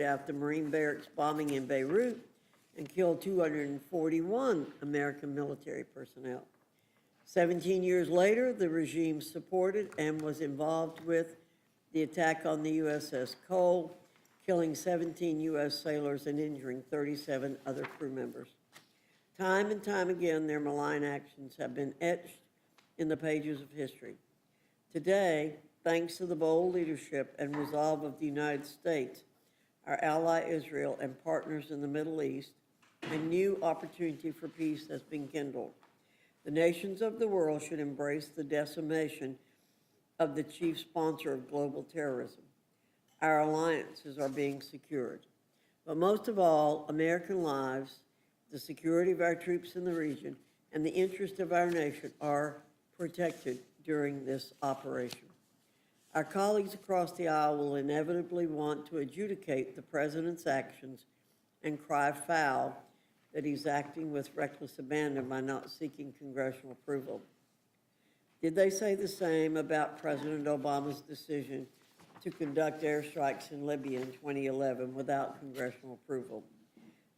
out the Marine barracks bombing in Beirut and killed 241 American military personnel. 17 years later, the regime supported and was involved with the attack on the USS Cole, killing 17 U.S. sailors and injuring 37 other crew members. Time and time again, their malign actions have been etched in the pages of history. Today, thanks to the bold leadership and resolve of the United States, our ally Israel, and partners in the Middle East, a new opportunity for peace has been kindled. The nations of the world should embrace the decimation of the chief sponsor of global terrorism. Our alliances are being secured. But most of all, American lives, the security of our troops in the region, and the interest of our nation are protected during this operation. Our colleagues across the aisle will inevitably want to adjudicate the president's actions and cry foul that he's acting with reckless abandon by not seeking congressional approval. Did they say the same about President Obama's decision to conduct airstrikes in Libya in 2011 without congressional approval?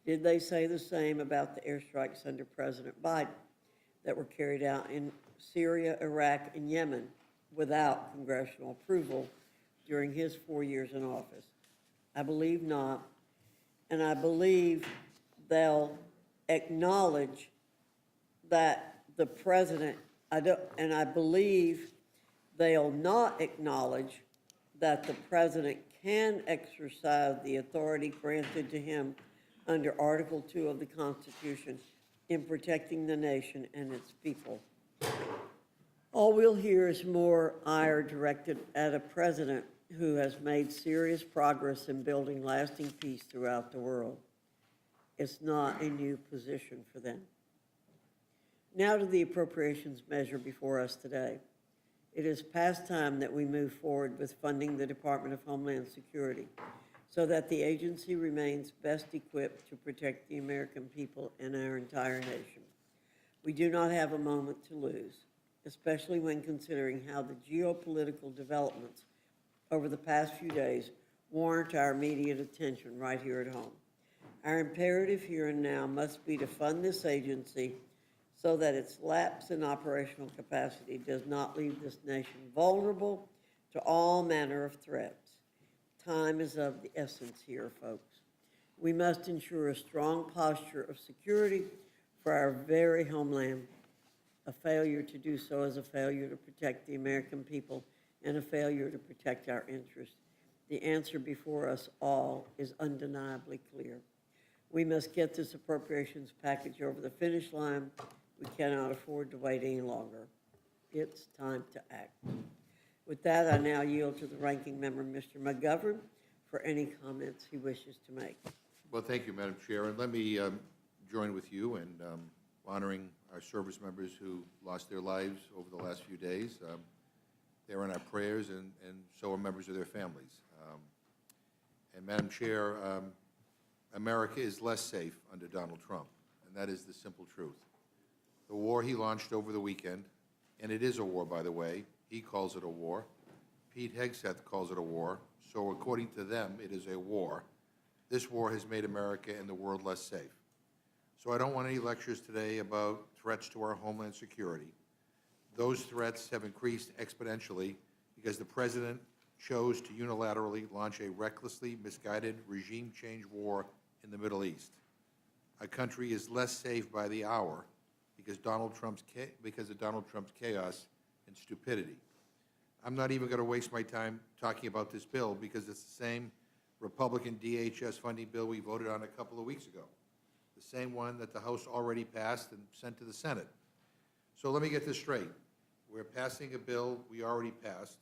Did they say the same about the airstrikes under President Biden that were carried out in Syria, Iraq, and Yemen without congressional approval during his 4 years in office? I believe not, and I believe they'll acknowledge that the president, and I believe they'll not acknowledge that the president can exercise the authority granted to him under Article 2 of the Constitution in protecting the nation and its people. All we'll hear is more ire directed at a president who has made serious progress in building lasting peace throughout the world. It's not a new position for them. Now to the appropriations measure before us today. It is past time that we move forward with funding the Department of Homeland Security so that the agency remains best equipped to protect the American people and our entire nation. We do not have a moment to lose, especially when considering how the geopolitical developments over the past few days warrant our immediate attention right here at home. Our imperative here and now must be to fund this agency so that its lapse in operational capacity does not leave this nation vulnerable to all manner of threats. Time is of the essence here, folks. We must ensure a strong posture of security for our very homeland. A failure to do so is a failure to protect the American people and a failure to protect our interests. The answer before us all is undeniably clear. We must get this appropriations package over the finish line. We cannot afford to wait any longer. It's time to act. With that, I now yield to the ranking member, Mr. McGovern, for any comments he wishes to make. Well, thank you, Madam Chair. And let me join with you in honoring our service members who lost their lives over the last few days. They're in our prayers, and so are members of their families. And Madam Chair, America is less safe under Donald Trump, and that is the simple truth. The war he launched over the weekend, and it is a war, by the way. He calls it a war. Pete Hegseth calls it a war. So according to them, it is a war. This war has made America and the world less safe. So I don't want any lectures today about threats to our homeland security. Those threats have increased exponentially because the president chose to unilaterally launch a recklessly misguided regime change war in the Middle East. Our country is less safe by the hour because of Donald Trump's chaos and stupidity. I'm not even going to waste my time talking about this bill because it's the same Republican DHS funding bill we voted on a couple of weeks ago, the same one that the House already passed and sent to the Senate. So let me get this straight. We're passing a bill we already passed,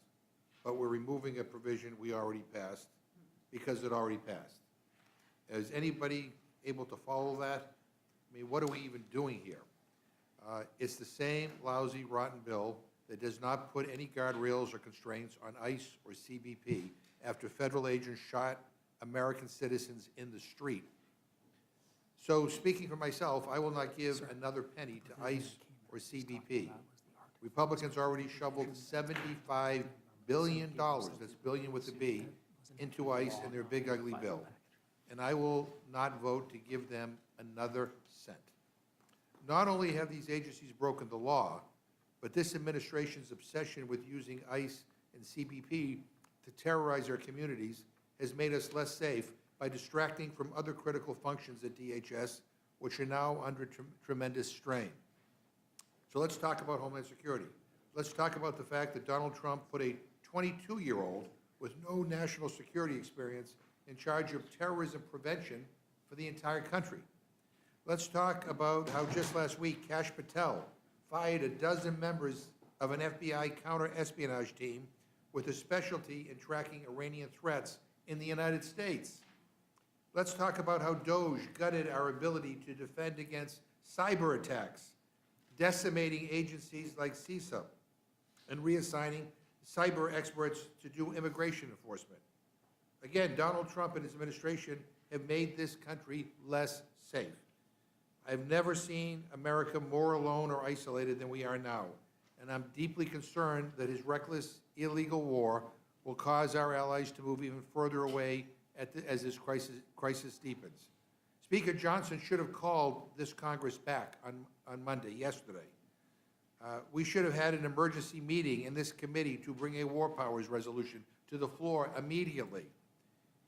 but we're removing a provision we already passed because it already passed. Is anybody able to follow that? I mean, what are we even doing here? It's the same lousy, rotten bill that does not put any guardrails or constraints on ICE or CBP after federal agents shot American citizens in the street. So speaking for myself, I will not give another penny to ICE or CBP. Republicans already shoveled $75 billion, that's billion with a B, into ICE in their big ugly bill. and I will not vote to give them another cent. Not only have these agencies broken the law, but this administration's obsession with using ICE and CBP to terrorize our communities has made us less safe by distracting from other critical functions at DHS, which are now under tremendous strain. So let's talk about Homeland Security. Let's talk about the fact that Donald Trump put a 22-year-old with no national security experience in charge of terrorism prevention for the entire country. Let's talk about how just last week, Kash Patel fired a dozen members of an FBI counter-espionage team with a specialty in tracking Iranian threats in the United States. Let's talk about how DOJ gutted our ability to defend against cyber attacks, decimating agencies like CISA, and reassigning cyber experts to do immigration enforcement. Again, Donald Trump and his administration have made this country less safe. I've never seen America more alone or isolated than we are now, and I'm deeply concerned that his reckless, illegal war will cause our allies to move even further away as this crisis deepens. Speaker Johnson should have called this Congress back on Monday, yesterday. We should have had an emergency meeting in this committee to bring a war powers resolution to the floor immediately.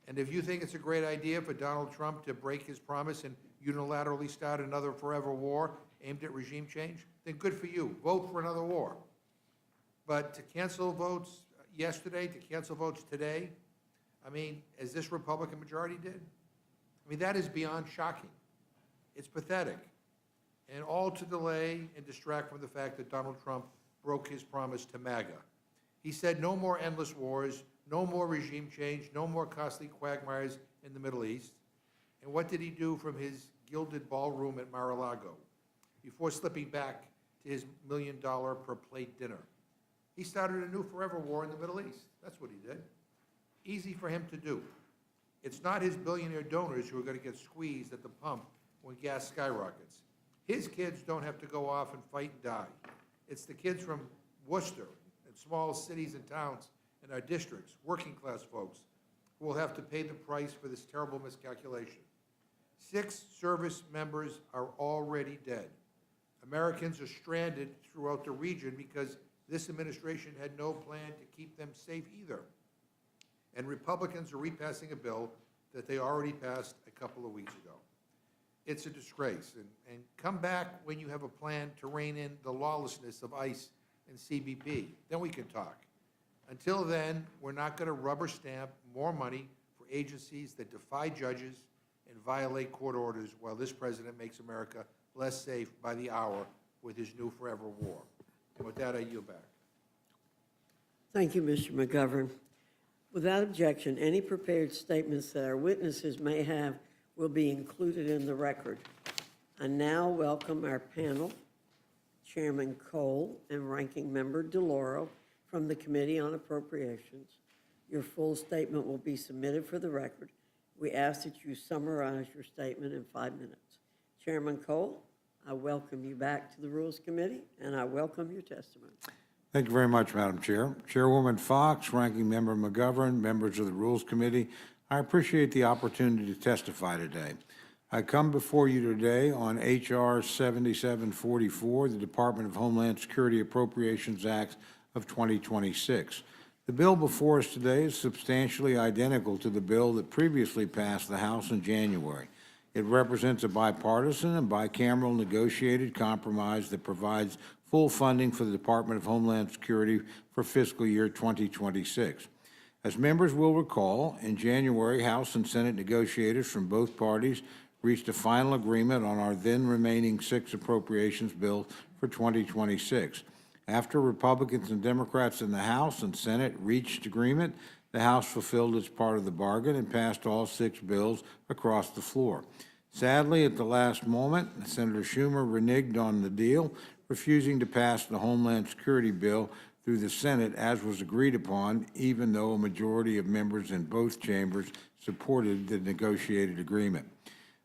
And if you think it's a great idea for Donald Trump to break his promise and unilaterally start another forever war aimed at regime change, then good for you. Vote for another war. But to cancel votes yesterday, to cancel votes today, I mean, as this Republican majority did, I mean, that is beyond shocking. It's pathetic. And all to delay and distract from the fact that Donald Trump broke his promise to MAGA. He said no more endless wars, no more regime change, no more costly quagmires in the Middle East. And what did he do from his gilded ballroom at Mar-a-Lago before slipping back to his $1 million per plate dinner? He started a new forever war in the Middle East. That's what he did. Easy for him to do. It's not his billionaire donors who are going to get squeezed at the pump when gas skyrockets. His kids don't have to go off and fight and die. It's the kids from Worcester and small cities and towns in our districts, working class folks, who will have to pay the price for this terrible miscalculation. 6 service members are already dead. Americans are stranded throughout the region because this administration had no plan to keep them safe either. And Republicans are repassing a bill that they already passed a couple of weeks ago. It's a disgrace. And come back when you have a plan to rein in the lawlessness of ICE and CBP. Then we can talk. Until then, we're not going to rubber stamp more money for agencies that defy judges and violate court orders while this president makes America less safe by the hour with his new forever war. And with that, I yield back. Thank you, Mr. McGovern. Without objection, any prepared statements that our witnesses may have will be included in the record. I now welcome our panel, Chairman Cole and Ranking Member DeLauro from the Committee on Appropriations. Your full statement will be submitted for the record. We ask that you summarize your statement in 5 minutes. Chairman Cole, I welcome you back to the Rules Committee, and I welcome your testimony. Thank you very much, Madam Chair. Chairwoman Fox, Ranking Member McGovern, members of the Rules Committee, I appreciate the opportunity to testify today. I come before you today on H.R. 7744, the Department of Homeland Security Appropriations Act of 2026. The bill before us today is substantially identical to the bill that previously passed the House in January. It represents a bipartisan and bicameral negotiated compromise that provides full funding for the Department of Homeland Security for fiscal year 2026. As members will recall, in January, House and Senate negotiators from both parties reached a final agreement on our then remaining 6 appropriations bills for 2026. After Republicans and Democrats in the House and Senate reached agreement, the House fulfilled its part of the bargain and passed all 6 bills across the floor. Sadly, at the last moment, Senator Schumer reneged on the deal, refusing to pass the Homeland Security bill through the Senate as was agreed upon, even though a majority of members in both chambers supported the negotiated agreement.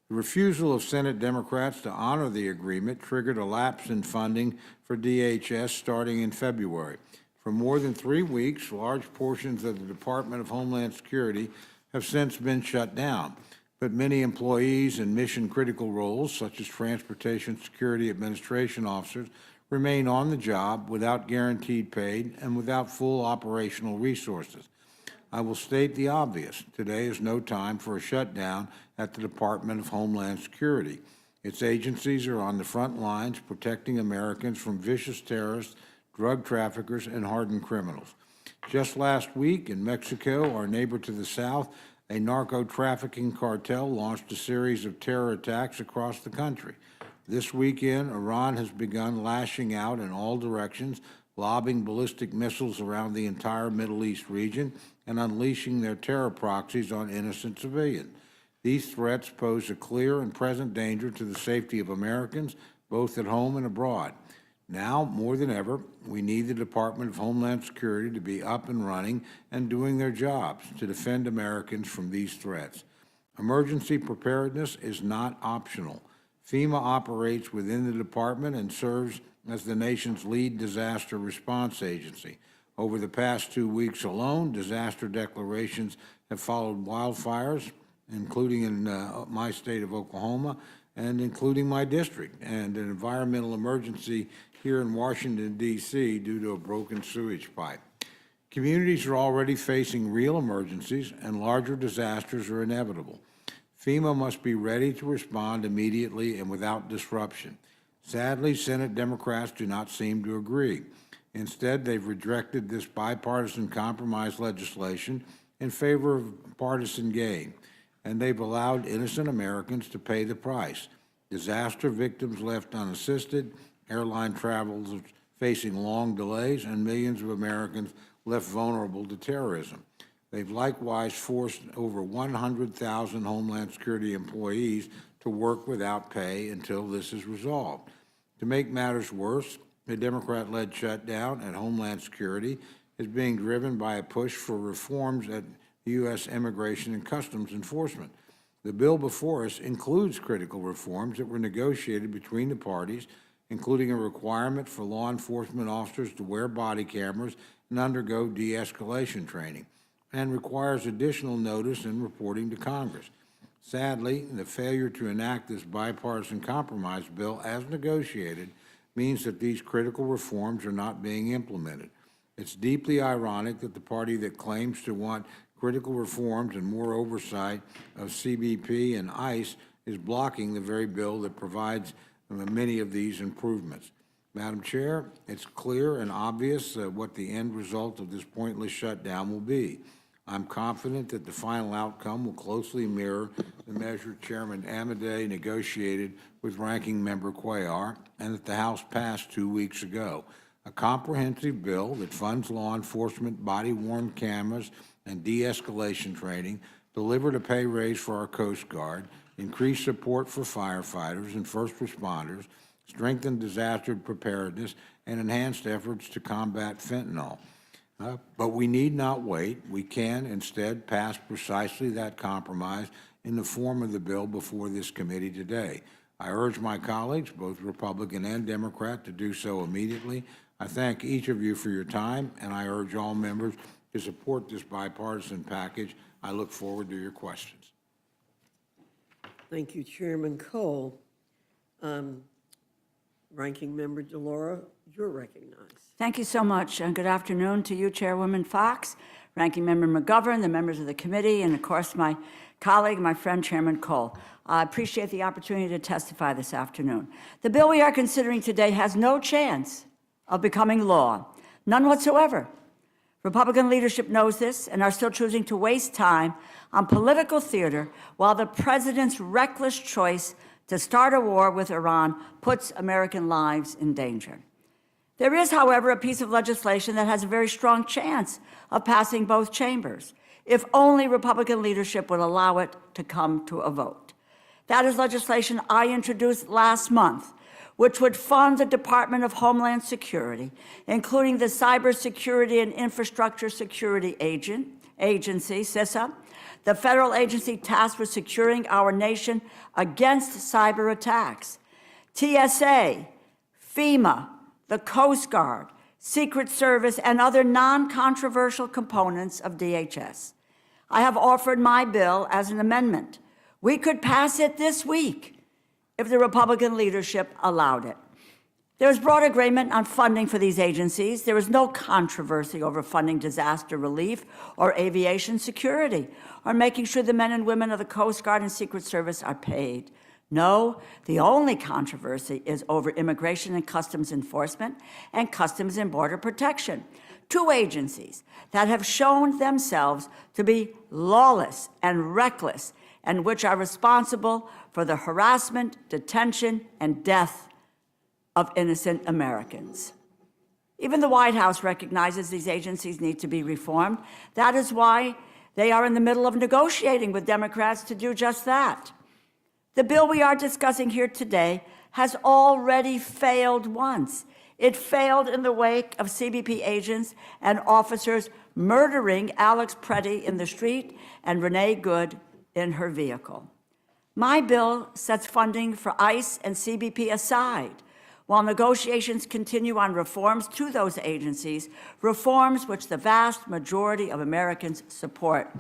The refusal of Senate Democrats to honor the agreement triggered a lapse in funding for DHS starting in February. For more than 3 weeks, large portions of the Department of Homeland Security have since been shut down. but many employees in mission-critical roles, such as Transportation Security Administration officers, remain on the job without guaranteed pay and without full operational resources. I will state the obvious. Today is no time for a shutdown at the Department of Homeland Security. Its agencies are on the front lines protecting Americans from vicious terrorists, drug traffickers, and hardened criminals. Just last week in Mexico, our neighbor to the south, a narco-trafficking cartel launched a series of terror attacks across the country. This weekend, Iran has begun lashing out in all directions, lobbing ballistic missiles around the entire Middle East region and unleashing their terror proxies on innocent civilians. These threats pose a clear and present danger to the safety of Americans, both at home and abroad. Now, more than ever, we need the Department of Homeland Security to be up and running and doing their jobs to defend Americans from these threats. Emergency preparedness is not optional. FEMA operates within the department and serves as the nation's lead disaster response agency. Over the past 2 weeks alone, disaster declarations have followed wildfires, including in my state of Oklahoma, and including my district, and an environmental emergency here in Washington, D.C. due to a broken sewage pipe. Communities are already facing real emergencies, and larger disasters are inevitable. FEMA must be ready to respond immediately and without disruption. Sadly, Senate Democrats do not seem to agree. Instead, they've rejected this bipartisan compromise legislation in favor of partisan gain, and they've allowed innocent Americans to pay the price. Disaster victims left unassisted, airline travelers facing long delays, and millions of Americans left vulnerable to terrorism. They've likewise forced over 100,000 Homeland Security employees to work without pay until this is resolved. To make matters worse, the Democrat-led shutdown at Homeland Security is being driven by a push for reforms at U.S. Immigration and Customs Enforcement. The bill before us includes critical reforms that were negotiated between the parties, including a requirement for law enforcement officers to wear body cameras and undergo de-escalation training, and requires additional notice and reporting to Congress. Sadly, the failure to enact this bipartisan compromise bill as negotiated means that these critical reforms are not being implemented. It's deeply ironic that the party that claims to want critical reforms and more oversight of CBP and ICE is blocking the very bill that provides many of these improvements. Madam Chair, it's clear and obvious what the end result of this pointless shutdown will be. I'm confident that the final outcome will closely mirror the measure Chairman Amodei negotiated with Ranking Member Cuellar and that the House passed 2 weeks ago. A comprehensive bill that funds law enforcement, body-worn cameras, and de-escalation training, delivered a pay raise for our Coast Guard, increased support for firefighters and first responders, strengthened disaster preparedness, and enhanced efforts to combat fentanyl. But we need not wait. We can instead pass precisely that compromise in the form of the bill before this committee today. I urge my colleagues, both Republican and Democrat, to do so immediately. I thank each of you for your time, and I urge all members to support this bipartisan package. I look forward to your questions. Thank you, Chairman Cole. Ranking Member DeLauro, you're recognized. Thank you so much, and good afternoon to you, Chairwoman Fox, Ranking Member McGovern, the members of the committee, and of course my colleague, my friend, Chairman Cole. I appreciate the opportunity to testify this afternoon. The bill we are considering today has no chance of becoming law, none whatsoever. Republican leadership knows this and are still choosing to waste time on political theater while the president's reckless choice to start a war with Iran puts American lives in danger. There is, however, a piece of legislation that has a very strong chance of passing both chambers, if only Republican leadership would allow it to come to a vote. That is legislation I introduced last month, which would fund the Department of Homeland Security, including the Cybersecurity and Infrastructure Security Agency, CISA, the federal agency tasked with securing our nation against cyber attacks, TSA, FEMA, the Coast Guard, Secret Service, and other non-controversial components of DHS. I have offered my bill as an amendment, We could pass it this week if the Republican leadership allowed it. There is broad agreement on funding for these agencies. There is no controversy over funding disaster relief or aviation security, or making sure the men and women of the Coast Guard and Secret Service are paid. No, the only controversy is over Immigration and Customs Enforcement and Customs and Border Protection, two agencies that have shown themselves to be lawless and reckless, and which are responsible for the harassment, detention, and death of innocent Americans. Even the White House recognizes these agencies need to be reformed. That is why they are in the middle of negotiating with Democrats to do just that. The bill we are discussing here today has already failed once. It failed in the wake of CBP agents and officers murdering Alex Preddy in the street and Renee Good in her vehicle. My bill sets funding for ICE and CBP aside, while negotiations continue on reforms to those agencies, reforms which the vast majority of Americans support.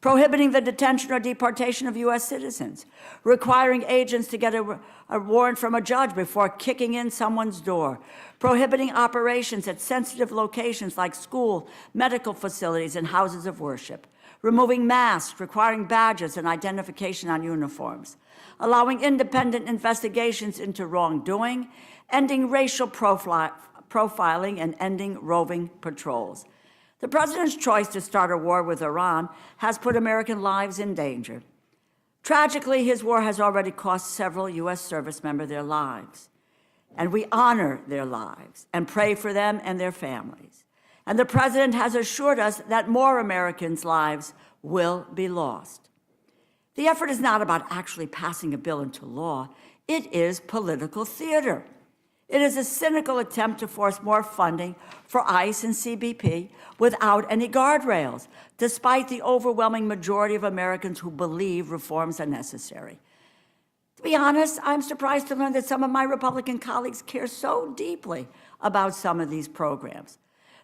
Prohibiting the detention or deportation of U.S. citizens, requiring agents to get a warrant from a judge before kicking in someone's door, prohibiting operations at sensitive locations like school, medical facilities, and houses of worship, removing masks, requiring badges and identification on uniforms, allowing independent investigations into wrongdoing, ending racial profiling, and ending roving patrols. The president's choice to start a war with Iran has put American lives in danger. Tragically, his war has already cost several U.S. service members their lives, and we honor their lives and pray for them and their families. And the president has assured us that more Americans' lives will be lost. The effort is not about actually passing a bill into law. It is political theater. It is a cynical attempt to force more funding for ICE and CBP without any guardrails, despite the overwhelming majority of Americans who believe reforms are necessary. To be honest, I'm surprised to learn that some of my Republican colleagues care so deeply about some of these programs.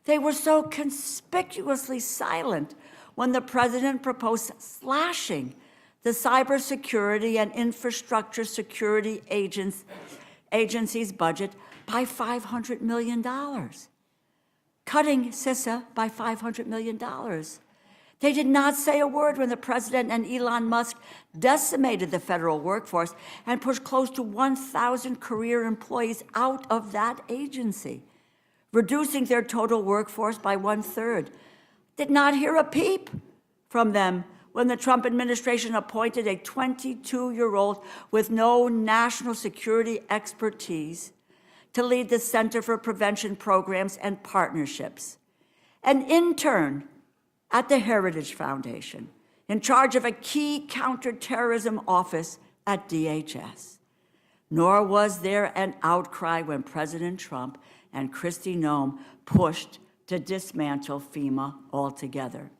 They were so conspicuously silent when the president proposed slashing the cybersecurity and infrastructure security agency's budget by $500 million, cutting CISA by $500 million. They did not say a word when the president and Elon Musk decimated the federal workforce and pushed close to 1,000 career employees out of that agency, reducing their total workforce by 1/3. Did not hear a peep from them when the Trump administration appointed a 22-year-old with no national security expertise to lead the Center for Prevention Programs and Partnerships, an intern at the Heritage Foundation, in charge of a key counterterrorism office at DHS. Nor was there an outcry when President Trump and Kristi Noem pushed to dismantle FEMA altogether.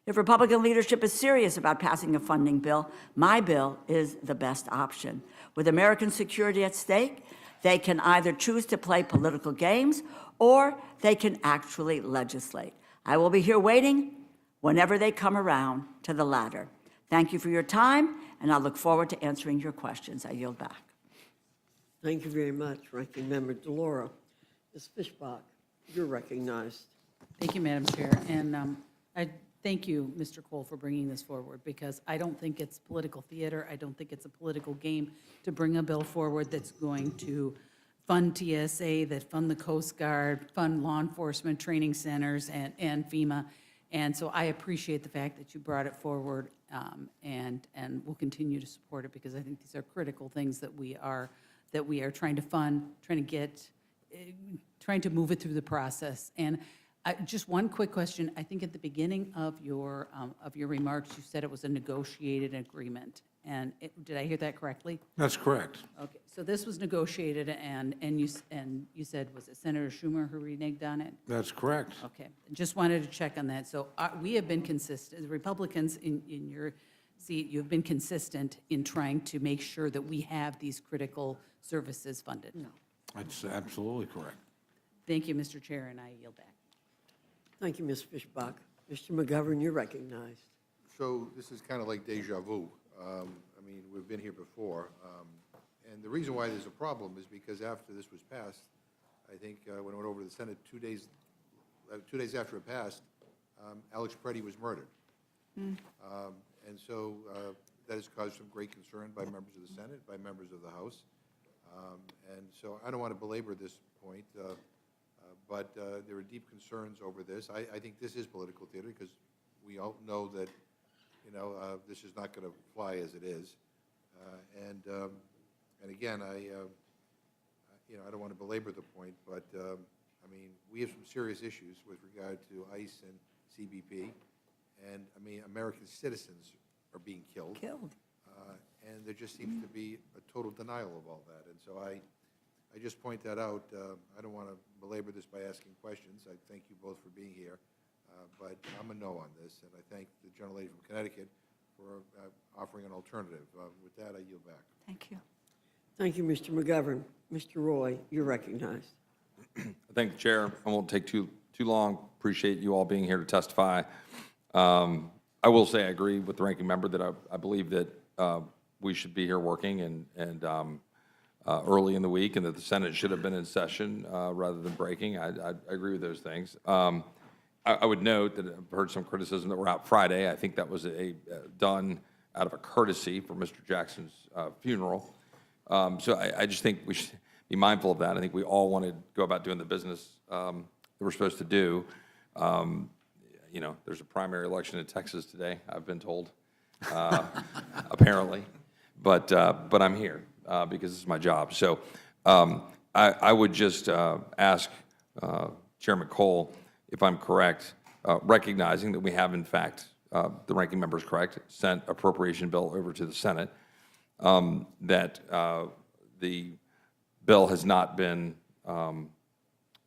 If Republican leadership is serious about passing a funding bill, my bill is the best option. With American security at stake, they can either choose to play political games or they can actually legislate. I will be here waiting whenever they come around to the latter. Thank you for your time, and I look forward to answering your questions. I yield back. Thank you very much, Ranking Member DeLauro. Ms. Fishbach, you're recognized. Thank you, Madam Chair. And I thank you, Mr. Cole, for bringing this forward, because I don't think it's political theater. I don't think it's a political game to bring a bill forward that's going to fund TSA, that fund the Coast Guard, fund law enforcement training centers and FEMA. And so I appreciate the fact that you brought it forward, and will continue to support it, because I think these are critical things that we are trying to fund, trying to move it through the process. And just one quick question. I think at the beginning of your remarks, you said it was a negotiated agreement. And did I hear that correctly? That's correct. Okay, so this was negotiated, and you said, was it Senator Schumer who reneged on it? That's correct. Okay, just wanted to check on that. So we have been consistent, the Republicans in your seat, you've been consistent in trying to make sure that we have these critical services funded. No. That's absolutely correct. Thank you, Mr. Chair, and I yield back. Thank you, Ms. Fishbach. Mr. McGovern, you're recognized. So this is kind of like deja vu. been here before. And the reason why there's a problem is because after this was passed, I think when it went over to the Senate 2 days after it passed, Alex Preddy was murdered. And so that has caused some great concern by members of the Senate, by members of the House. And so I don't want to belabor this point, but there are deep concerns over this. I think this is political theater because we all know that, this is not going to fly as it is. And again, I don't want to belabor the point, but I mean, we have some serious issues with regard to ICE and CBP, and I mean, American citizens are being killed. And there just seems to be a total denial of all that. And so I just point that out. I don't want to belabor this by asking questions. I thank you both for being here, but I'm a no on this, and I thank the gentlelady from Connecticut for offering an alternative. With that, I yield back. Thank you. Thank you, Mr. McGovern. Mr. Roy, you're recognized. Thank you, Chair. I won't take too long. Appreciate you all being here to testify. I will say I agree with the ranking member that I believe that we should be here working and early in the week, and that the Senate should have been in session rather than breaking. I agree with those things. I would note that I've heard some criticism that we're out Friday. I think that was done out of a courtesy for Mr. Jackson's funeral. So I just think we should be mindful of that. I think we all want to go about doing the business that we're supposed to do. There's a primary election in Texas today, I've been told, apparently. But I'm here because this is my job. So I would just ask Chairman Cole, if I'm correct, recognizing that we have, in fact, the ranking member is correct, sent appropriation bill over to the Senate, that the bill has not been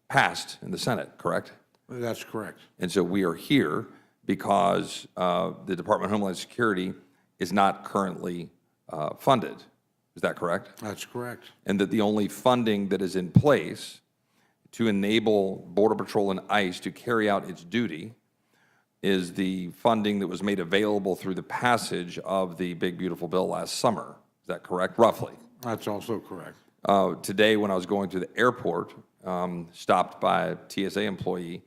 passed in the Senate, correct? That's correct. And so we are here because the Department of Homeland Security is not currently funded. Is that correct? That's correct. And that the only funding that is in place to enable Border Patrol and ICE to carry out its duty is the funding that was made available through the passage of the big, beautiful bill last summer. Is that correct, roughly? That's also correct. Today, when I was going to the airport, stopped by a TSA employee,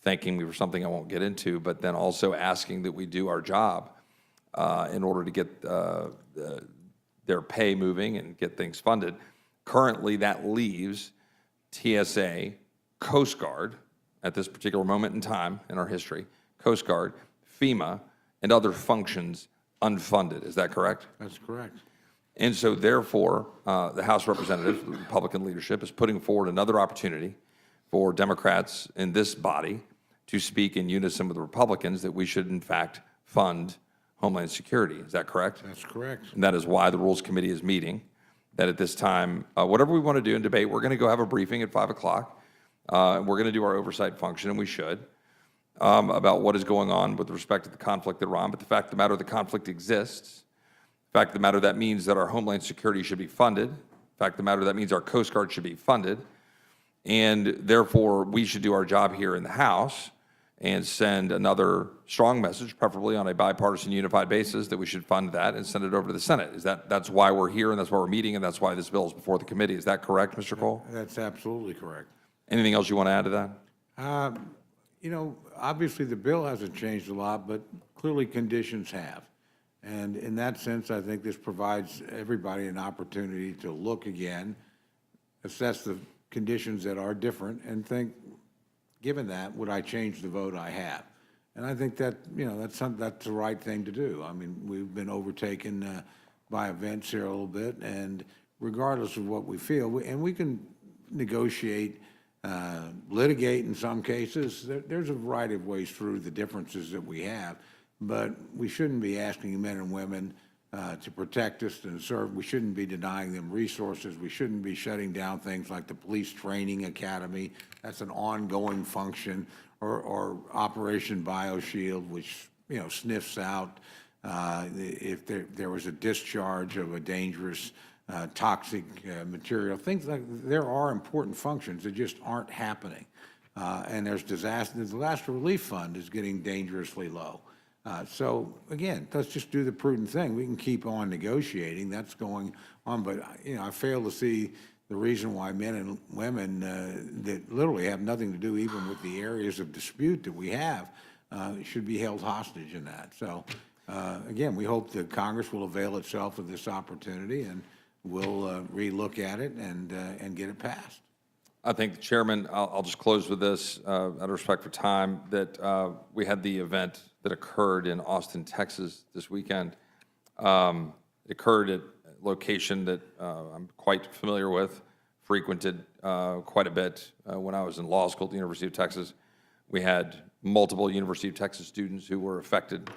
thanking me for something I won't get into, but then also asking that we do our job in order to get their pay moving and get things funded. Currently, that leaves TSA, Coast Guard, at this particular moment in time in our history, Coast Guard, FEMA, and other functions unfunded. Is that correct? That's correct. And so therefore, the House of Representatives, the Republican leadership, is putting forward another opportunity for Democrats in this body to speak in unison with the Republicans that we should, in fact, fund Homeland Security. Is that correct? That's correct. And that is why the Rules Committee is meeting, that at this time, whatever we want to do in debate, we're going to go have a briefing at 5 o'clock. And we're going to do our oversight function, and we should, about what is going on with respect to the conflict in Iran. But the fact of the matter, the conflict exists. The fact of the matter, that means that our Homeland Security should be funded. The fact of the matter, that means our Coast Guard should be funded. And therefore, we should do our job here in the House and send another strong message, preferably on a bipartisan, unified basis, that we should fund that and send it over to the Senate. That's why we're here, and that's why we're meeting, and that's why this bill is before the committee. Is that correct, Mr. Cole? That's absolutely correct. Anything else you want to add to that? Obviously, the bill hasn't changed a lot, but clearly conditions have. And in that sense, I think this provides everybody an opportunity to look again, assess the conditions that are different, and think, given that, would I change the vote I have? And I think that, that's the right thing to do. I mean, we've been overtaken by events here a little bit, and regardless of what we feel, we can negotiate, litigate in some cases. There's a variety of ways through the differences that we have, but we shouldn't be asking men and women to protect us and serve. We shouldn't be denying them resources. We shouldn't be shutting down things like the Police Training Academy. That's an ongoing function, or Operation BioShield, which sniffs out if there was a discharge of a dangerous toxic material. Things like there are important functions that just aren't happening, and there's disaster. The disaster relief fund is getting dangerously low. So again, let's just do the prudent thing. We can keep on negotiating. That's going on, but I fail to see the reason why men and women that literally have nothing to do even with the areas of dispute that we have should be held hostage in that. So again, we hope that Congress will avail itself of this opportunity and will relook at it and get it passed. I think, Chairman, I'll just close with this, out of respect for time, that we had the event that occurred in Austin, Texas this weekend. It occurred at a location that I'm quite familiar with, frequented quite a bit when I was in law school at the University of Texas. We had multiple University of Texas students who were affected,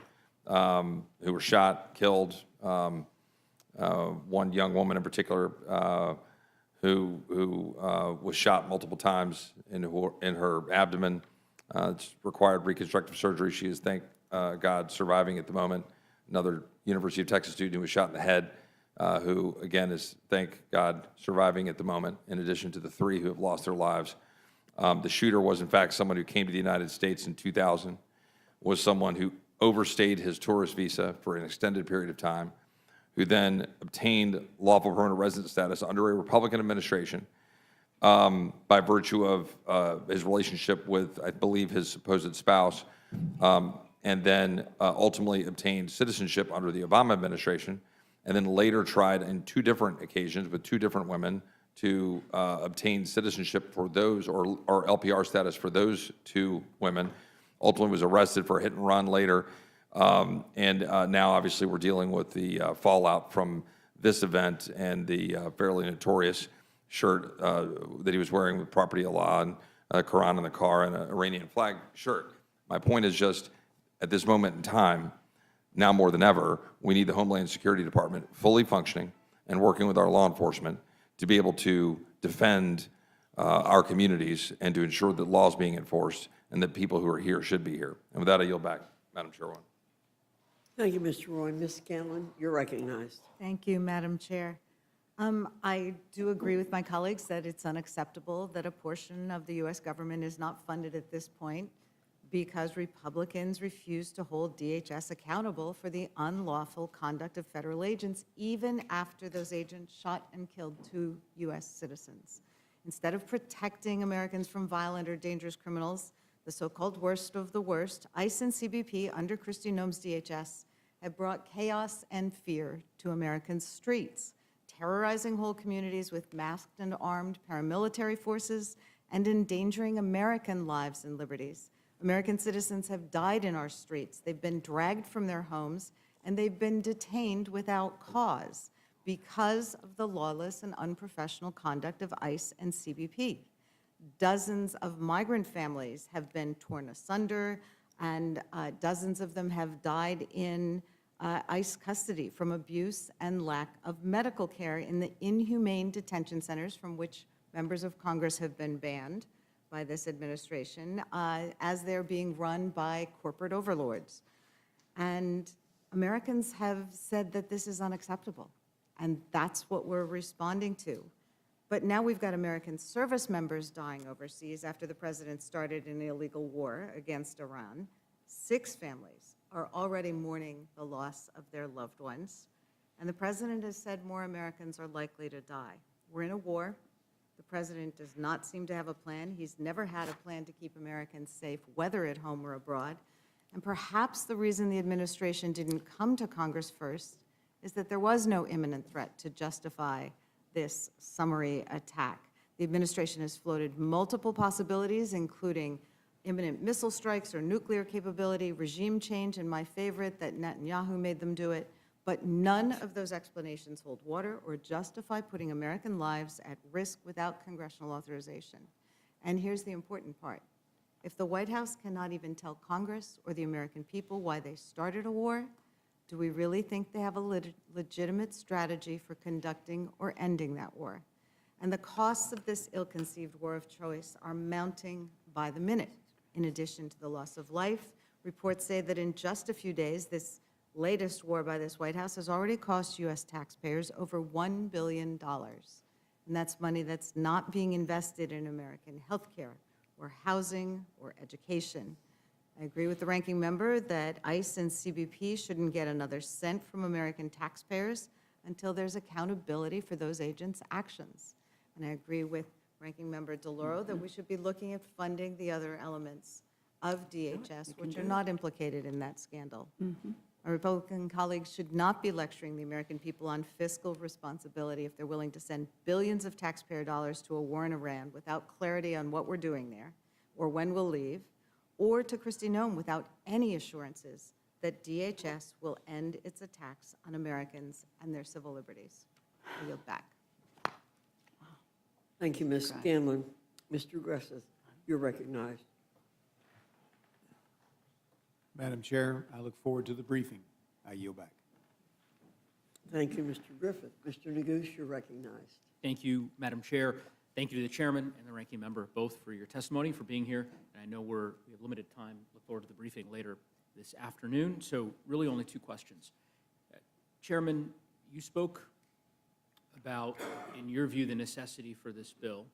who were shot, killed. One young woman in particular who was shot multiple times in her abdomen. It's required reconstructive surgery. She is, thank God, surviving at the moment. Another University of Texas student who was shot in the head, who, again, is, thank God, surviving at the moment, in addition to the 3 who have lost their lives. The shooter was, in fact, someone who came to the United States in 2000, was someone who overstayed his tourist visa for an extended period of time, who then obtained lawful permanent resident status under a Republican administration by virtue of his relationship with, I believe, his supposed spouse, and then ultimately obtained citizenship under the Obama administration, and then later tried in 2 different occasions with 2 different women to obtain citizenship for those, or LPR status for those 2 women. Ultimately was arrested for a hit and run later. And now, obviously, we're dealing with the fallout from this event and the fairly notorious shirt that he was wearing with Property Allah and Quran in the car and an Iranian flag shirt. My point is just, at this moment in time, now more than ever, we need the Homeland Security Department fully functioning and working with our law enforcement to be able to defend our communities and to ensure that law is being enforced and that people who are here should be here. And with that, I yield back, Madam Chairwoman. Thank you, Mr. Roy. Ms. Scanlon, you're recognized. Thank you, Madam Chair. I do agree with my colleagues that it's unacceptable that a portion of the U.S. government is not funded at this point because Republicans refuse to hold DHS accountable for the unlawful conduct of federal agents, even after those agents shot and killed 2 U.S. citizens. Instead of protecting Americans from violent or dangerous criminals, the so-called worst of the worst, ICE and CBP under Kristi Noem's DHS have brought chaos and fear to Americans' streets, terrorizing whole communities with masked and armed paramilitary forces and endangering American lives and liberties. American citizens have died in our streets. They've been dragged from their homes, and they've been detained without cause because of the lawless and unprofessional conduct of ICE and CBP. Dozens of migrant families have been torn asunder, and dozens of them have died in ICE custody from abuse and lack of medical care in the inhumane detention centers from which members of Congress have been banned by this administration as they're being run by corporate overlords. And Americans have said that this is unacceptable, and that's what we're responding to. But now we've got American service members dying overseas after the president started an illegal war against Iran. 6 families are already mourning the loss of their loved ones. And the president has said more Americans are likely to die. We're in a war. The president does not seem to have a plan. He's never had a plan to keep Americans safe, whether at home or abroad. And perhaps the reason the administration didn't come to Congress first is that there was no imminent threat to justify this summary attack. The administration has floated multiple possibilities, including imminent missile strikes or nuclear capability, regime change, and my favorite, that Netanyahu made them do it. But none of those explanations hold water or justify putting American lives at risk without congressional authorization. And here's the important part. If the White House cannot even tell Congress or the American people why they started a war, do we really think they have a legitimate strategy for conducting or ending that war? And the costs of this ill-conceived war of choice are mounting by the minute. In addition to the loss of life, reports say that in just a few days, this latest war by this White House has already cost U.S. taxpayers over $1 billion. And that's money that's not being invested in American health care or housing or education. I agree with the ranking member that ICE and CBP shouldn't get another cent from American taxpayers until there's accountability for those agents' actions. And I agree with Ranking Member DeLauro that we should be looking at funding the other elements of DHS, which are not implicated in that scandal. Our Republican colleagues should not be lecturing the American people on fiscal responsibility if they're willing to send billions of taxpayer dollars to a war in Iran without clarity on what we're doing there or when we'll leave, or to Kristi Noem without any assurances that DHS will end its attacks on Americans and their civil liberties. I yield back. Thank you, Ms. Scanlon. Mr. Gresseth, you're recognized. Madam Chair, I look forward to the briefing. I yield back. Thank you, Mr. Griffith. Mr. Neguse, you're recognized. Thank you, Madam Chair. Thank you to the chairman and the ranking member, both for your testimony, for being here. And I know we have limited time. Look forward to the briefing later this afternoon. So really only two questions. Chairman, you spoke about, in your view, the necessity for this bill.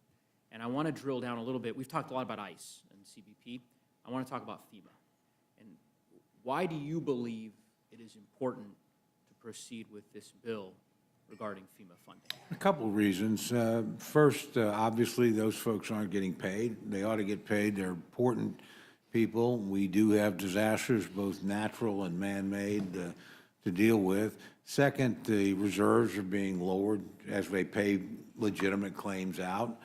And I want to drill down a little bit. We've talked a lot about ICE and CBP. I want to talk about FEMA. And why do you believe it is important to proceed with this bill regarding FEMA funding? A couple of reasons. First, obviously, those folks aren't getting paid. They ought to get paid. They're important people. We do have disasters, both natural and man-made, to deal with. Second, the reserves are being lowered as they pay legitimate claims out.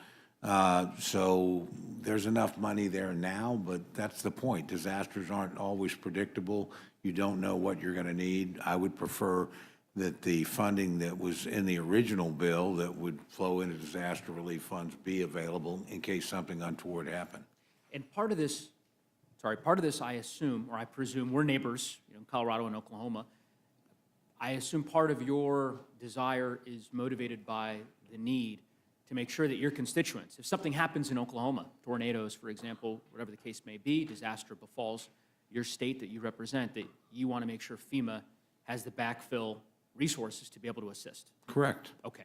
So there's enough money there now, but that's the point. Disasters aren't always predictable. You don't know what you're going to need. I would prefer that the funding that was in the original bill that would flow into disaster relief funds be available in case something untoward happened. And part of this, I assume, or I presume, we're neighbors, in Colorado and Oklahoma. I assume part of your desire is motivated by the need to make sure that your constituents, if something happens in Oklahoma, tornadoes, for example, whatever the case may be, disaster befalls your state that you represent, that you want to make sure FEMA has the backfill resources to be able to assist. Correct. Okay.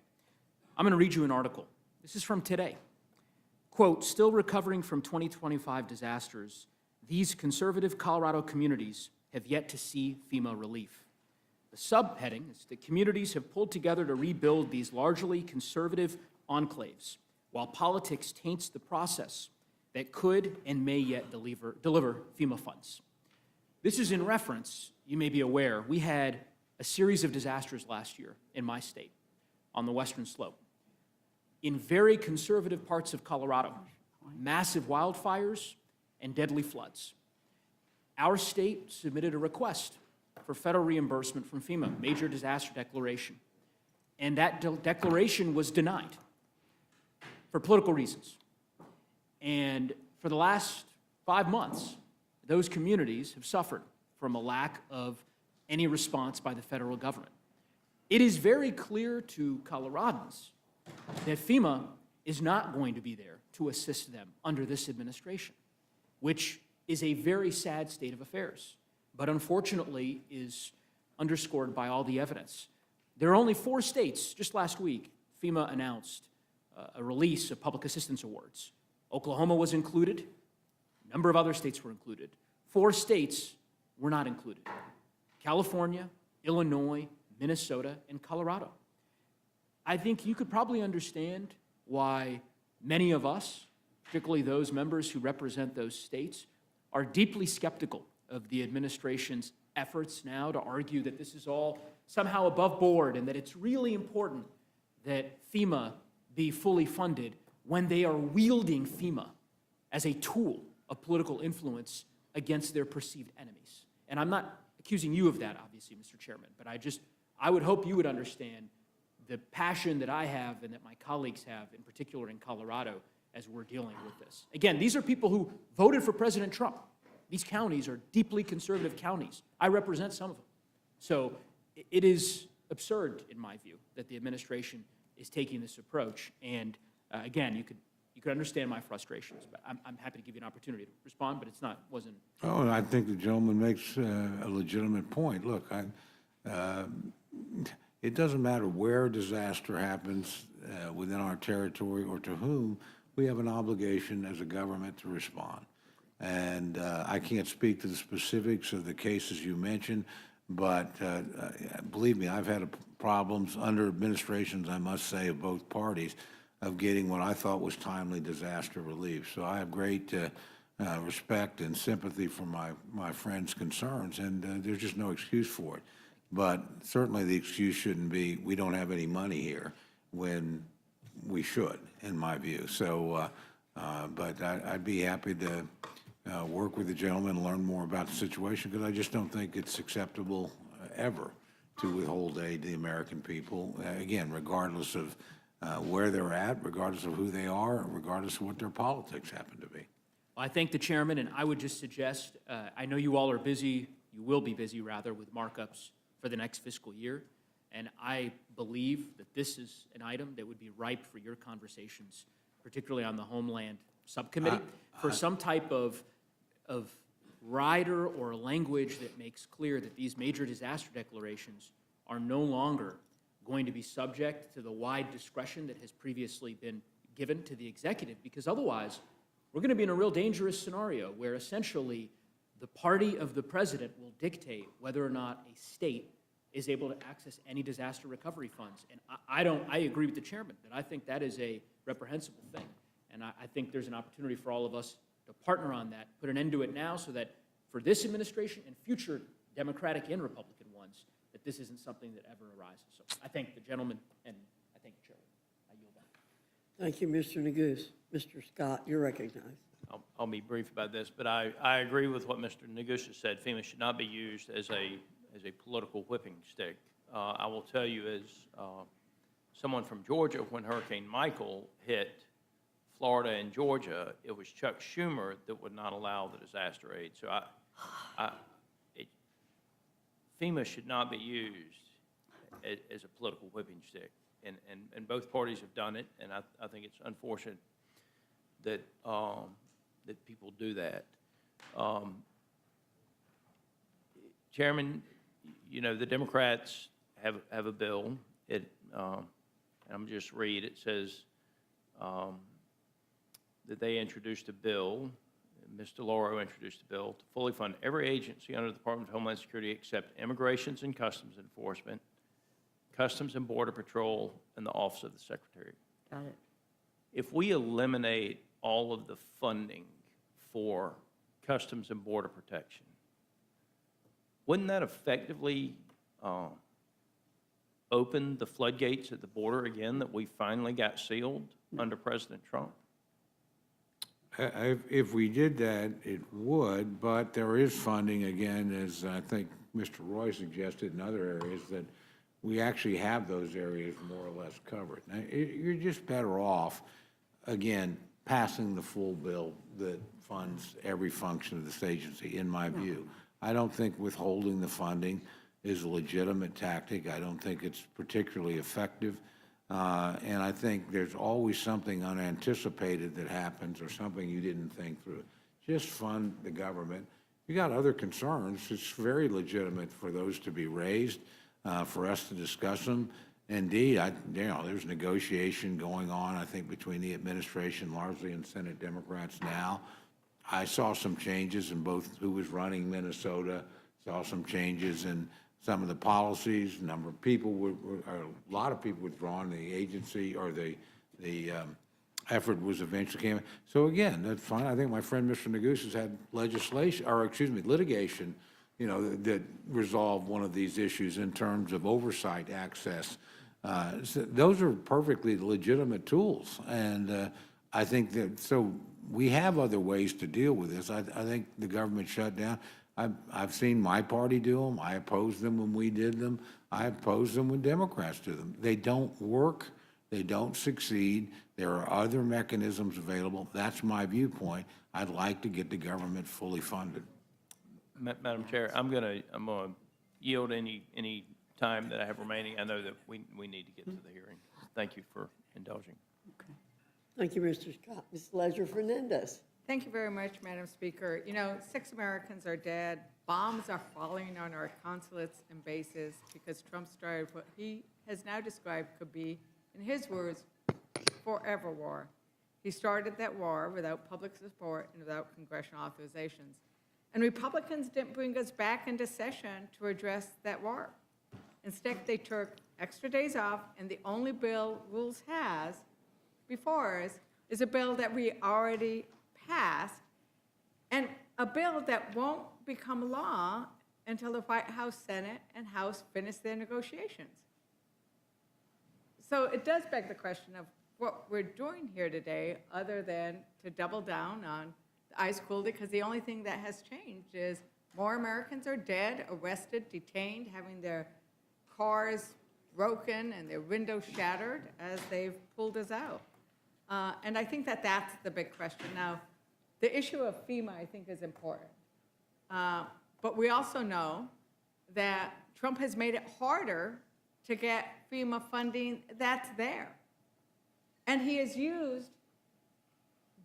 I'm going to read you an article. This is from today. Quote, still recovering from 2025 disasters, these conservative Colorado communities have yet to see FEMA relief. The subheading is that communities have pulled together to rebuild these largely conservative enclaves, while politics taints the process that could and may yet deliver FEMA funds. This is in reference, you may be aware, we had a series of disasters last year in my state on the western slope. In very conservative parts of Colorado, massive wildfires and deadly floods. Our state submitted a request for federal reimbursement from FEMA, major disaster declaration. And that declaration was denied for political reasons. And for the last 5 months, those communities have suffered from a lack of any response by the federal government. It is very clear to Coloradans that FEMA is not going to be there to assist them under this administration, which is a very sad state of affairs, but unfortunately is underscored by all the evidence. There are only 4 states. Just last week, FEMA announced a release of public assistance awards. Oklahoma was included. A number of other states were included. 4 states were not included: California, Illinois, Minnesota, and Colorado. I think you could probably understand why many of us, particularly those members who represent those states, are deeply skeptical of the administration's efforts now to argue that this is all somehow above board and that it's really important that FEMA be fully funded when they are wielding FEMA as a tool of political influence against their perceived enemies. And I'm not accusing you of that, obviously, Mr. Chairman, but I would hope you would understand the passion that I have and that my colleagues have, in particular in Colorado, as we're dealing with this. Again, these are people who voted for President Trump. These counties are deeply conservative counties. I represent some of them. So it is absurd, in my view, that the administration is taking this approach. And again, you could understand my frustrations, but I'm happy to give you an opportunity to respond, but wasn't. Oh, and I think the gentleman makes a legitimate point. Look, it doesn't matter where a disaster happens within our territory or to whom, we have an obligation as a government to respond. And I can't speak to the specifics of the cases you mentioned, but believe me, I've had problems under administrations, I must say, of both parties, of getting what I thought was timely disaster relief. So I have great respect and sympathy for my friend's concerns, and there's just no excuse for it. But certainly the excuse shouldn't be, we don't have any money here, when we should, in my view. So, but I'd be happy to work with the gentleman and learn more about the situation, because I just don't think it's acceptable ever to withhold aid to the American people, again, regardless of where they're at, regardless of who they are, regardless of what their politics happen to be. Well, I thank the chairman, and I would just suggest, I know you all are busy, you will be busy rather, with markups for the next fiscal year, and I believe that this is an item that would be ripe for your conversations, particularly on the Homeland Subcommittee, for some type of rider or language that makes clear that these major disaster declarations are no longer going to be subject to the wide discretion that has previously been given to the executive, because otherwise, we're going to be in a real dangerous scenario where essentially the party of the president will dictate whether or not a state is able to access any disaster recovery funds. And I agree with the chairman that I think that is a reprehensible thing. And I think there's an opportunity for all of us to partner on that, put an end to it now, so that for this administration and future Democratic and Republican ones, that this isn't something that ever arises. So I thank the gentleman, and I thank the chairman. I yield back. Thank you, Mr. Neguse. Mr. Scott, you're recognized. I'll be brief about this, but I agree with what Mr. Neguse said. FEMA should not be used as a political whipping stick. I will tell you, as someone from Georgia, when Hurricane Michael hit Florida and Georgia, it was Chuck Schumer that would not allow the disaster aid. So FEMA should not be used as a political whipping stick, and both parties have done it, and I think it's unfortunate that that people do that. Chairman, you know, the Democrats have a bill. I'm just read. It says that they introduced a bill. Ms. DeLauro introduced a bill to fully fund every agency under the Department of Homeland Security except Immigrations and Customs Enforcement, Customs and Border Patrol, and the Office of the Secretary. Got it. If we eliminate all of the funding for Customs and Border Protection, wouldn't that effectively open the floodgates at the border again that we finally got sealed under President Trump? If we did that, it would, but there is funding, again, as I think Mr. Roy suggested in other areas, that we actually have those areas more or less covered. Now, you're just better off, again, passing the full bill that funds every function of this agency, in my view. I don't think withholding the funding is a legitimate tactic. I don't think it's particularly effective. And I think there's always something unanticipated that happens or something you didn't think through. Just fund the government. You got other concerns. It's very legitimate for those to be raised, for us to discuss them. Indeed, there's negotiation going on, I think, between the administration largely and Senate Democrats now. I saw some changes in both who was running Minnesota, saw some changes in some of the policies, a number of people a lot of people withdrawn, the agency or the effort was eventually came. So again, that's fine. I think my friend Mr. Neguse has had litigation, you know, that resolved one of these issues in terms of oversight access. So those are perfectly legitimate tools, and I think that, so we have other ways to deal with this. I think the government shutdown, I've seen my party do them. I opposed them when we did them. I opposed them when Democrats do them. They don't work. They don't succeed. There are other mechanisms available. That's my viewpoint. I'd like to get the government fully funded. Madam Chair, I'm gonna yield any time that I have remaining. I know that we need to get to the hearing. Thank you for indulging. Thank you, Mr. Scott. Ms. Leisure-Fernandez. Thank you very much, Madam Speaker. You know, 6 Americans are dead. Bombs are falling on our consulates and bases because Trump started what he has now described could be, in his words, forever war. He started that war without public support and without congressional authorizations. And Republicans didn't bring us back into session to address that war. Instead, they took extra days off, and the only bill Rules has before us is a bill that we already passed, and a bill that won't become law until the White House, Senate, and House finish their negotiations. So it does beg the question of what we're doing here today, other than to double down on the ICE cool, because the only thing that has changed is more Americans are dead, arrested, detained, having their cars broken and their windows shattered as they've pulled us out. And I think that that's the big question. Now, the issue of FEMA, I think, is important. But we also know that Trump has made it harder to get FEMA funding that's there. And he has used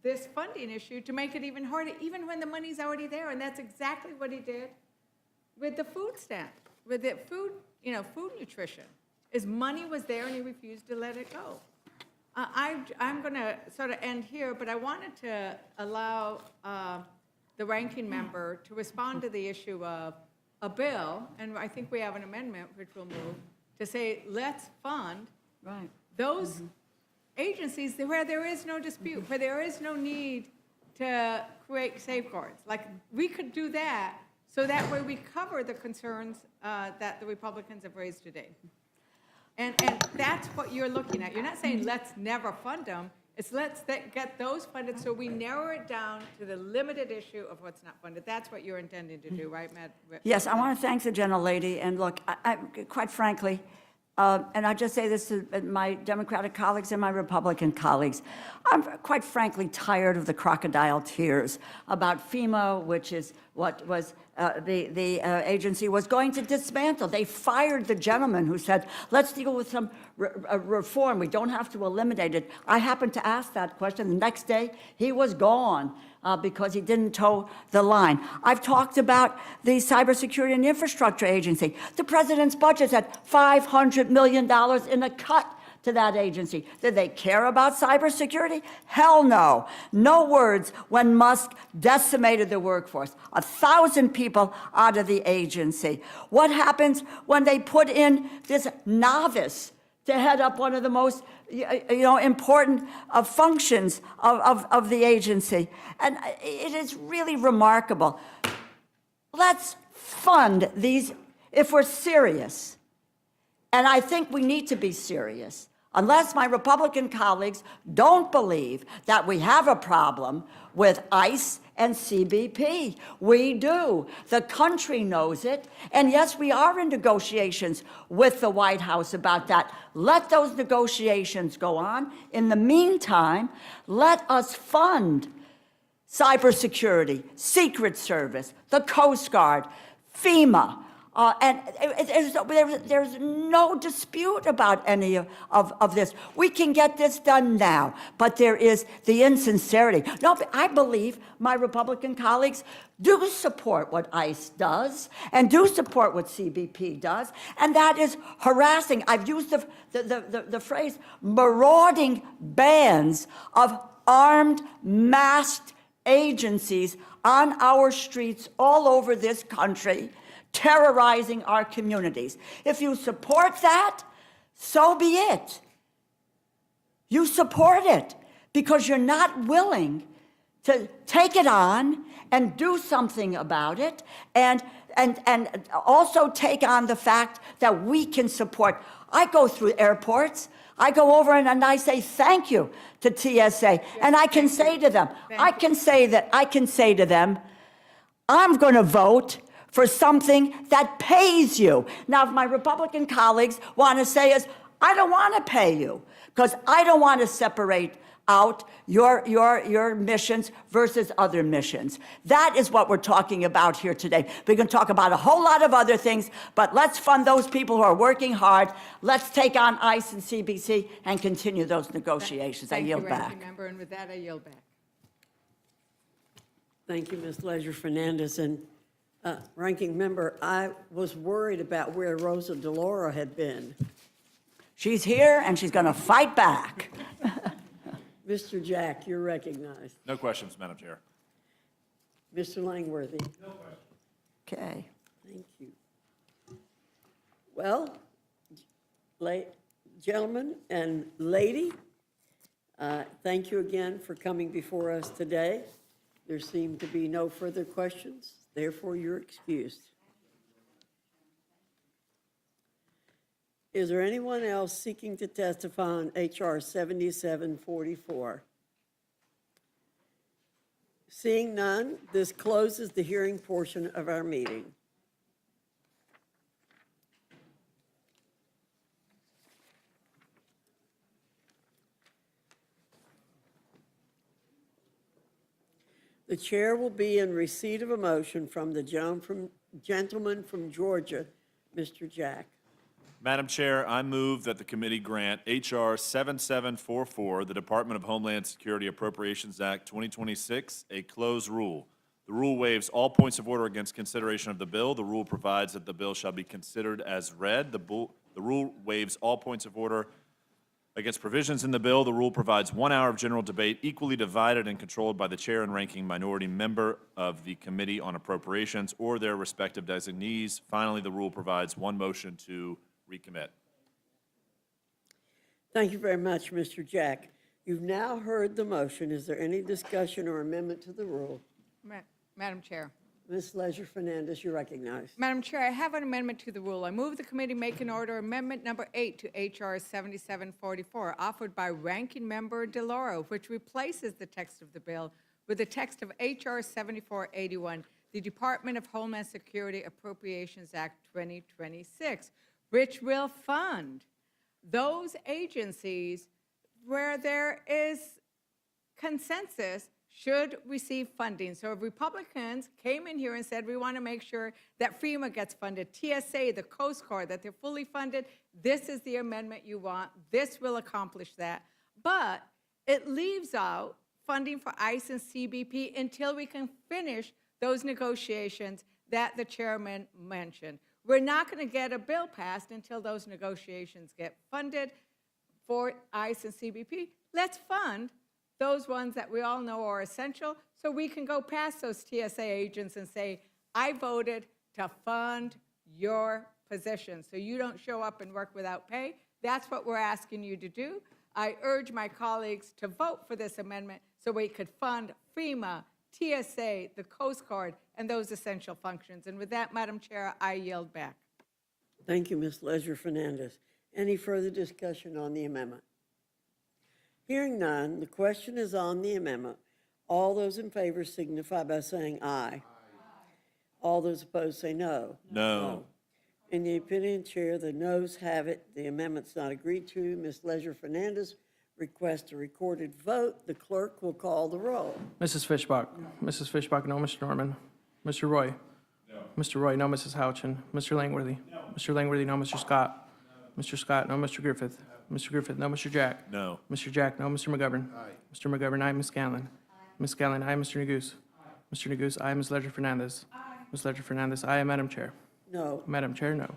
this funding issue to make it even harder, even when the money's already there. And that's exactly what he did with the food stamp, with the food, food nutrition. His money was there and he refused to let it go. I'm going to sort of end here, but I wanted to allow the ranking member to respond to the issue of a bill, and I think we have an amendment which will move, to say, let's fund those agencies where there is no dispute, where there is no need to create safeguards. Like, we could do that, so that way we cover the concerns that the Republicans have raised today. And that's what you're looking at. You're not saying let's never fund them. It's let's get those funded so we narrow it down to the limited issue of what's not funded. That's what you're intending to do, right, Matt? Yes, I want to thank the gentlelady, and look, I quite frankly, and I just say this to my Democratic colleagues and my Republican colleagues, I'm quite frankly tired of the crocodile tears about FEMA, which is what was the agency was going to dismantle. They fired the gentleman who said, let's deal with some reform. We don't have to eliminate it. I happened to ask that question. The next day, he was gone because he didn't toe the line. I've talked about the Cybersecurity and Infrastructure Agency. The president's budget's at $500 million in a cut to that agency. Did they care about cybersecurity? Hell no. No words when Musk decimated the workforce. 1,000 people out of the agency. What happens when they put in this novice to head up one of the most important functions of the agency? And it is really remarkable. Let's fund these if we're serious. And I think we need to be serious. Unless my Republican colleagues don't believe that we have a problem with ICE and CBP. We do. The country knows it. And yes, we are in negotiations with the White House about that. Let those negotiations go on. In the meantime, let us fund cybersecurity, Secret Service, the Coast Guard, FEMA. And there's no dispute about any of this. We can get this done now, but there is the insincerity. No, I believe my Republican colleagues do support what ICE does and do support what CBP does, and that is harassing. I've used the phrase marauding bands of armed, masked agencies on our streets all over this country, terrorizing our communities. If you support that, so be it. You support it because you're not willing to take it on and do something about it, and also take on the fact that we can support. I go through airports. I go over and I say thank you to TSA, and I can say to them, I can say to them, I'm going to vote for something that pays you. Now, if my Republican colleagues want to say is, I don't want to pay you, because I don't want to separate out your missions versus other missions. That is what we're talking about here today. We can talk about a whole lot of other things, but let's fund those people who are working hard. Let's take on ICE and CBC and continue those negotiations. I yield back. Thank you, Ranking Member, and with that, I yield back. Thank you, Ms. Leisure-Fernandez. And Ranking Member, I was worried about where Rosa DeLauro had been. She's here, and she's going to fight back. Mr. Jack, you're recognized. No questions, Madam Chair. Mr. Langworthy? Okay. Thank you. Well, gentlemen and lady, thank you again for coming before us today. There seem to be no further questions, therefore you're excused. Is there anyone else seeking to testify on H.R. 7744? Seeing none, this closes the hearing portion of our meeting. The chair will be in receipt of a motion from the gentleman from Georgia, Mr. Jack. Madam Chair, I move that the committee grant H.R. 7744, the Department of Homeland Security Appropriations Act 2026, a closed rule. The rule waives all points of order against consideration of the bill. The rule provides that the bill shall be considered as read. The rule waives all points of order against provisions in the bill. The rule provides 1 hour of general debate equally divided and controlled by the chair and ranking minority member of the Committee on Appropriations or their respective designees. Finally, the rule provides 1 motion to recommit. Thank you very much, Mr. Jack. You've now heard the motion. Is there any discussion or amendment to the rule? Madam Chair. Ms. Leisure Fernandez, you're recognized. Madam Chair, I have an amendment to the rule. I move the committee make an order amendment number 8 to H.R. 7744, offered by Ranking Member DeLauro, which replaces the text of the bill with the text of H.R. 7481, the Department of Homeland Security Appropriations Act 2026, which will fund those agencies where there is consensus should receive funding. So if Republicans came in here and said, we want to make sure that FEMA gets funded, TSA, the Coast Guard, that they're fully funded, this is the amendment you want. This will accomplish that. But it leaves out funding for ICE and CBP until we can finish those negotiations that the chairman mentioned. We're not going to get a bill passed until those negotiations get funded for ICE and CBP. Let's fund those ones that we all know are essential so we can go past those TSA agents and say, I voted to fund your position so you don't show up and work without pay. That's what we're asking you to do. I urge my colleagues to vote for this amendment so we could fund FEMA, TSA, the Coast Guard, and those essential functions. And with that, Madam Chair, I yield back. Thank you, Ms. Leisure Fernandez. Any further discussion on the amendment? Hearing none, the question is on the amendment. All those in favor signify by saying aye. All those opposed say no. No. In the opinion of the chair, the noes have it. The amendment's not agreed to. Ms. Leisure Fernandez requests a recorded vote. The clerk will call the roll. Mrs. Fishbach. Mrs. Fishbach, no. Mr. Norman. Mr. Roy. No. Mr. Roy, no. Mrs. Houchin. Mr. Langworthy. No. Mr. Langworthy, no. Mr. Scott. No. Mr. Scott, no. Mr. Griffith. Mr. Griffith, no. Mr. Jack. No. Mr. Jack, no. Mr. McGovern. Aye. Mr. McGovern, aye. Ms. Scanlon. Ms. Scanlon, aye. Mr. Neguse. Mr. Neguse, aye. Ms. Leisure Fernandez. Ms. Leisure Fernandez, aye. Madam Chair. No. Madam Chair, no.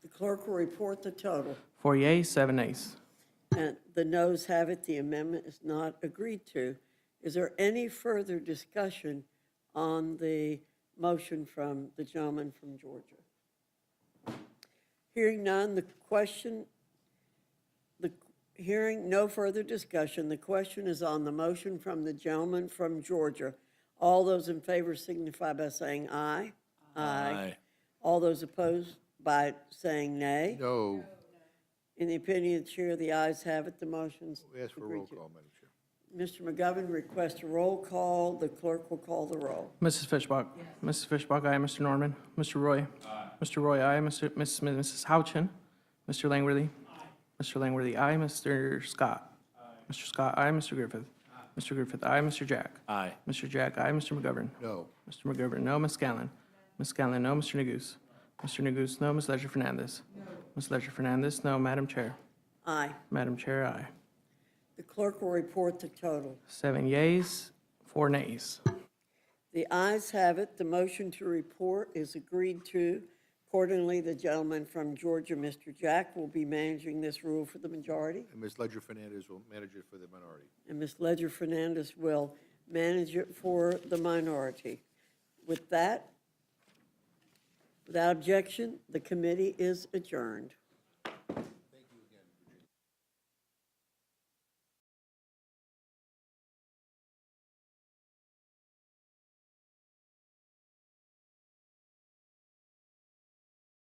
The clerk will report the total. 4 yeas, 7 nays. And the noes have it. The amendment is not agreed to. Is there any further discussion on the motion from the gentleman from Georgia? Hearing none, hearing no further discussion, the question is on the motion from the gentleman from Georgia. All those in favor signify by saying aye. Aye. All those opposed by saying nay. No. In the opinion of the chair, the ayes have it. The motion's We ask for a agreed roll to. call, Madam Chair. Mr. McGovern requests a roll call. The clerk will call the roll. Mrs. Fishbach. Mrs. Fishbach, aye. Mr. Norman. Mr. Roy. Aye. Mr. Roy, aye. Mrs. Houchin. Mr. Langworthy. Mr. Langworthy, aye. Mr. Scott. Mr. Scott, aye. Mr. Griffith. Mr. Griffith, aye. Mr. Jack. Aye. Mr. Jack, aye. Mr. McGovern. No. Mr. McGovern, no. Ms. Scanlon. Ms. Scanlon, no. Mr. Neguse. Mr. Neguse, no. Ms. Leisure Fernandez. Ms. Leisure Fernandez, no. Madam Chair. Aye. Madam Chair, aye. The clerk will report the total. 7 yeas, 4 nays. The ayes have it. The motion to report is agreed to. Accordingly, the gentleman from Georgia, Mr. Jack, will be managing this rule for the majority, And Ms. Ledger Fernandez will manage it for the minority. and Ms. Ledger Fernandez will manage it for the minority. With that, without objection, the committee is adjourned.